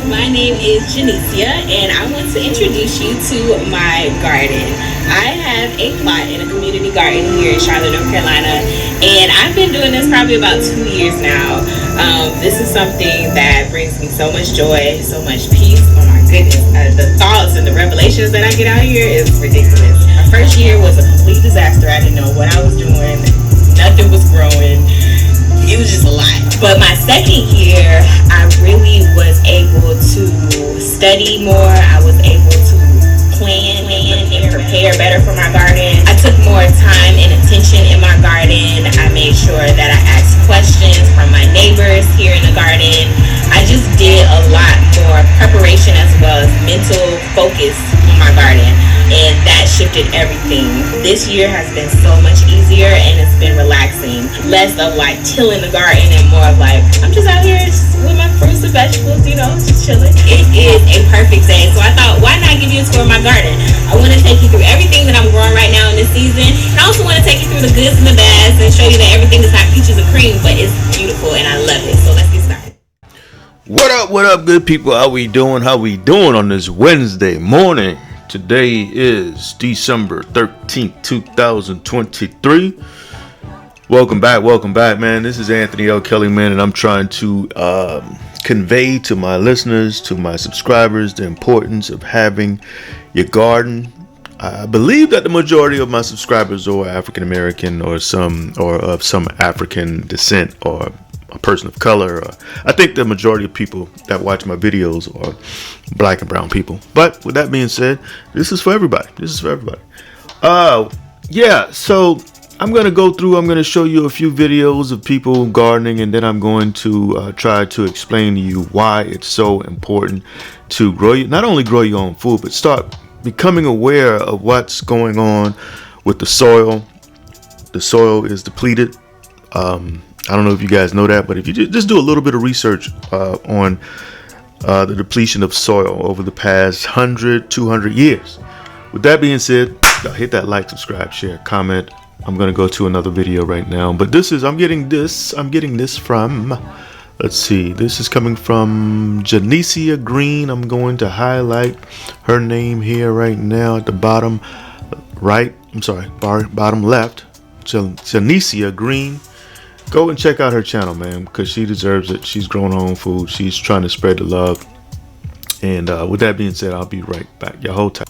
My name is Janicia, and I want to introduce you to my garden. I have a plot in a community garden here in Charlotte, North Carolina, and I've been doing this probably about 2 years now. This is something that brings me so much joy, so much peace. Oh my goodness, the thoughts and the revelations that I get out here is ridiculous. My first year was a complete disaster. I didn't know what I was doing. Nothing was growing. It was just a lot. But my second year, I really was able to study more. I was able to plan and prepare better for my garden. I took more time and attention in my garden. I made sure that I asked questions from my neighbors here in the garden. I just did a lot more preparation as well as mental focus on my garden. And that shifted everything. This year has been so much easier and it's been relaxing. Less of like tilling the garden and more of like, I'm just out here just with my fruits and vegetables, just chilling. It is a perfect day. So I thought, why not give you a tour of my garden? I want to take you through everything that I'm growing right now in this season. And I also want to take you through the goods and the bads and show you that everything is not peaches and cream, but it's beautiful and I love it. So let's get started. What up, good people? How we doing on this Wednesday morning? Today is December 13th, 2023. Welcome back, man. This is Anthony L. Kelly, man, and I'm trying to convey to my listeners, to my subscribers, the importance of having your garden. I believe that the majority of my subscribers are African American or of some African descent or a person of color. I think the majority of people that watch my videos are black and brown people. But with that being said, this is for everybody. So I'm going to show you a few videos of people gardening, and then I'm going to try to explain to you why it's so important to not only grow your own food, but start becoming aware of what's going on with the soil. The soil is depleted. I don't know if you guys know that, but if you just do a little bit of research on the depletion of soil over the past 100, 200 years. With that being said, hit that like, subscribe, share, comment. I'm going to go to another video right now, but I'm getting this from, let's see, this is coming from Janicia Green. I'm going to highlight her name here right now at the bottom left, Janicia Green. Go and check out her channel, man, because she deserves it. She's growing her own food. She's trying to spread the love. And with that being said, I'll be right back. Your whole time.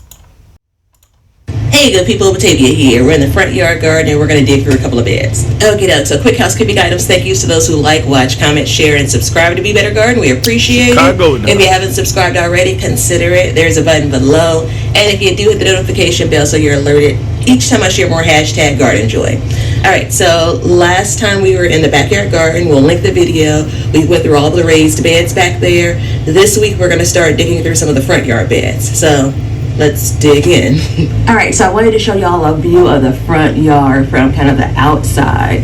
Hey good people, Batavia here. We're in the front yard garden and we're going to dig through a couple of beds. Okay, so quick housekeeping items. Thank you to those who like, watch, comment, share, and subscribe to Be Better Garden. We appreciate it. If you haven't subscribed already, consider it. There's a button below. And if you do, hit the notification bell so you're alerted each time I share more #GardenJoy. Alright, so last time we were in the backyard garden. We'll link the video. We went through all the raised beds back there. This week we're going to start digging through some of the front yard beds. So let's dig in. Alright, so I wanted to show y'all a view of the front yard from kind of the outside.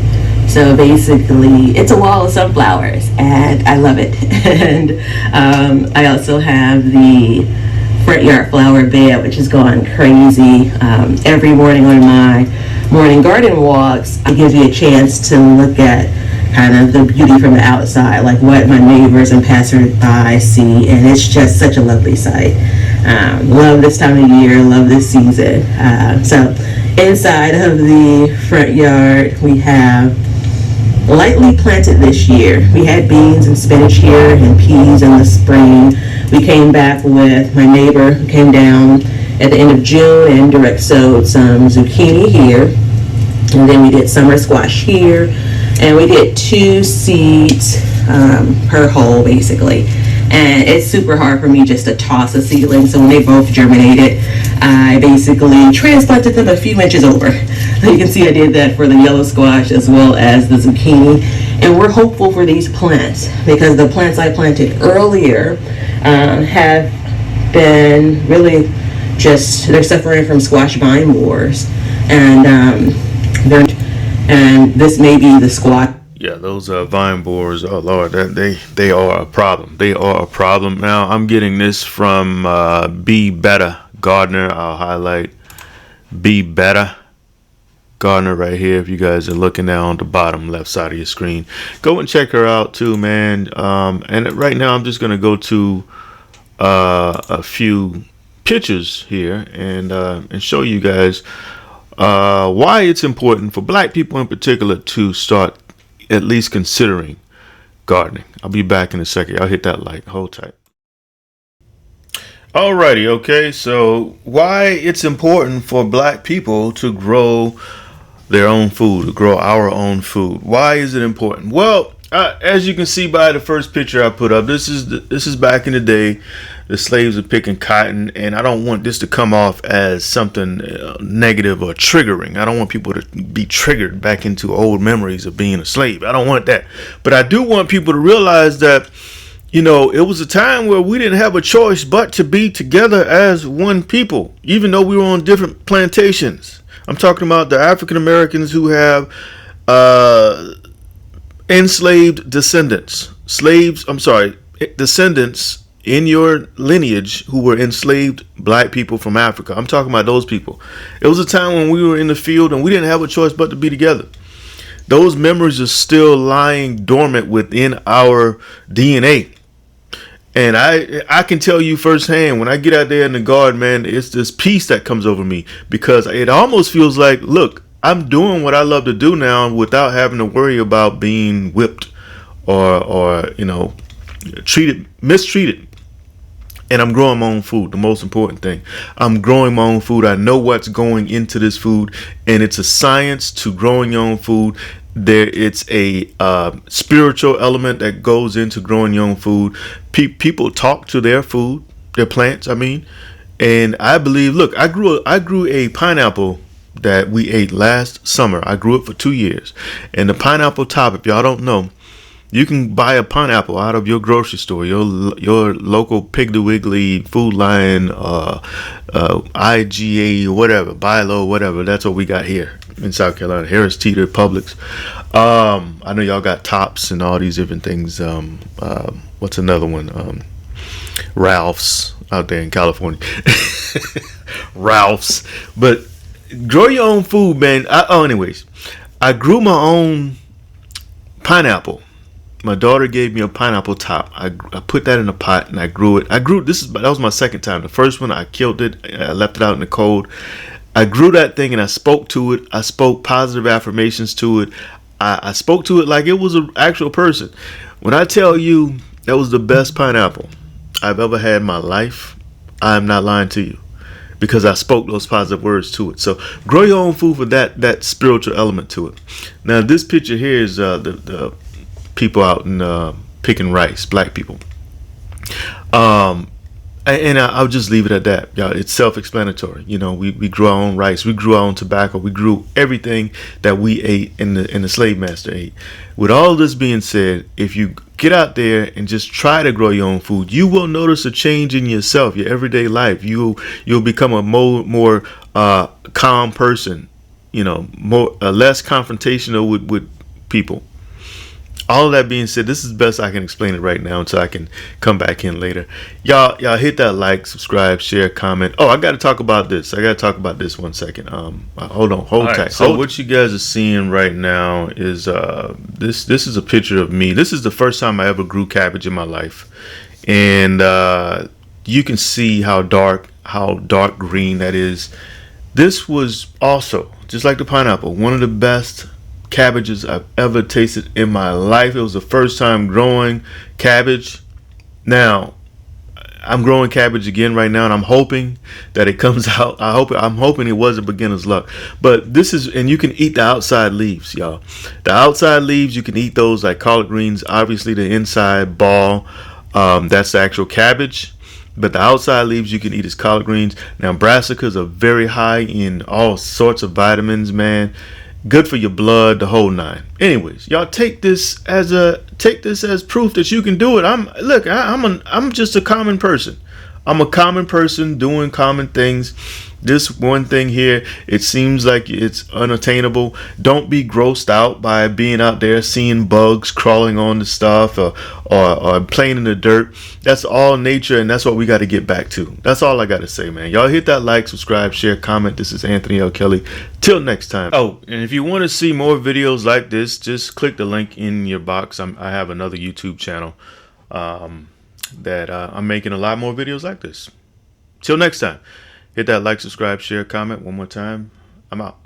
So basically, it's a wall of sunflowers, and I love it. And I also have the front yard flower bed, which is going crazy. Every morning on my morning garden walks, it gives me a chance to look at kind of the beauty from the outside, like what my neighbors and passersby see, and it's just such a lovely sight. Love this time of year, love this season. So inside of the front yard, we have lightly planted this year. We had beans and spinach here and peas in the spring. We came back with my neighbor who came down at the end of June and direct sowed some zucchini here. And then we did summer squash here. And we did 2 seeds per hole basically. And it's super hard for me just to toss a seedling. So when they both germinated, I basically transplanted them a few inches over. You can see I did that for the yellow squash as well as the zucchini. And we're hopeful for these plants because the plants I planted earlier have been really they're suffering from squash vine borers. And this may be the squash. Yeah, those vine borers, oh Lord, they are a problem. They are a problem. Now, I'm getting this from Be Better Gardener. I'll highlight Be Better Gardener right here. If you guys are looking down on the bottom left side of your screen, go and check her out too, man. And right now, I'm just going to go to a few pictures here and show you guys why it's important for black people in particular to start at least considering gardening. I'll be back in a second. I'll hit that like. Hold tight. Alrighty, okay, so why it's important for black people to grow their own food, to grow our own food. Why is it important? Well, as you can see by the first picture I put up, this is back in the day. The slaves are picking cotton, and I don't want this to come off as something negative or triggering. I don't want people to be triggered back into old memories of being a slave. I don't want that. But I do want people to realize that, you know, it was a time where we didn't have a choice but to be together as one people, even though we were on different plantations. I'm talking about the African Americans who have enslaved descendants, descendants in your lineage who were enslaved black people from Africa. I'm talking about those people. It was a time when we were in the field and we didn't have a choice but to be together. Those memories are still lying dormant within our DNA. And I can tell you firsthand, when I get out there in the garden, man, it's this peace that comes over me, because it almost feels like, look, I'm doing what I love to do now without having to worry about being whipped or you know, mistreated. And I'm growing my own food, the most important thing. I'm growing my own food. I know what's going into this food, and it's a science to growing your own food. It's a spiritual element that goes into growing your own food. People talk to their food, their plants, I mean. And I believe, look, I grew a pineapple that we ate last summer. I grew it for 2 years. And the pineapple top, if y'all don't know, you can buy a pineapple out of your grocery store, your local Piggly Wiggly, Food Lion, IGA, whatever, Buy Low, whatever. That's what we got here in South Carolina. Harris Teeter, Publix. I know y'all got Tops and all these different things. What's another one? Ralph's out there in California. Ralph's. But grow your own food, man. Anyways, I grew my own pineapple. My daughter gave me a pineapple top. I put that in a pot and I grew it. That was my second time. The first one, I killed it. I left it out in the cold. I grew that thing and I spoke to it. I spoke positive affirmations to it. I spoke to it like it was an actual person. When I tell you that was the best pineapple I've ever had in my life, I'm not lying to you, because I spoke those positive words to it. So grow your own food for that spiritual element to it. Now this picture here is the people out in picking rice, black people. And I'll just leave it at that. Y'all, it's self-explanatory. You know, we grew our own rice, we grew our own tobacco, we grew everything that we ate and the slave master ate. With all this being said, if you get out there and just try to grow your own food, you will notice a change in yourself, your everyday life. You'll become a more calm person. You know, less confrontational with people. All of that being said, this is best I can explain it right now until I can come back in later. Y'all hit that like, subscribe, share, comment. Oh, I got to talk about this. 1 second. Hold tight. So what you guys are seeing right now is this is a picture of me. This is the first time I ever grew cabbage in my life. And you can see how dark green that is. This was also, just like the pineapple, one of the best cabbages I've ever tasted in my life. It was the first time growing cabbage. Now I'm growing cabbage again right now, and I'm hoping that it comes out. I'm hoping it was a beginner's luck. But this is, and you can eat the outside leaves, y'all. The outside leaves, you can eat those like collard greens. Obviously the inside ball, that's the actual cabbage. But the outside leaves you can eat as collard greens. Now brassicas are very high in all sorts of vitamins, man. Good for your blood, the whole nine. Anyways, y'all take this as proof that you can do it. I'm just a common person. I'm a common person doing common things. This one thing here, it seems like it's unattainable. Don't be grossed out by being out there seeing bugs crawling on the stuff or playing in the dirt. That's all nature, and that's what we got to get back to. That's all I got to say, man. Y'all hit that like, subscribe, share, comment. This is Anthony L. Kelly. Till next time. Oh, and if you want to see more videos like this, just click the link in your box. I have another YouTube channel. that I'm making a lot more videos like this. Till next time, hit that like, subscribe, share, comment one more time. I'm out.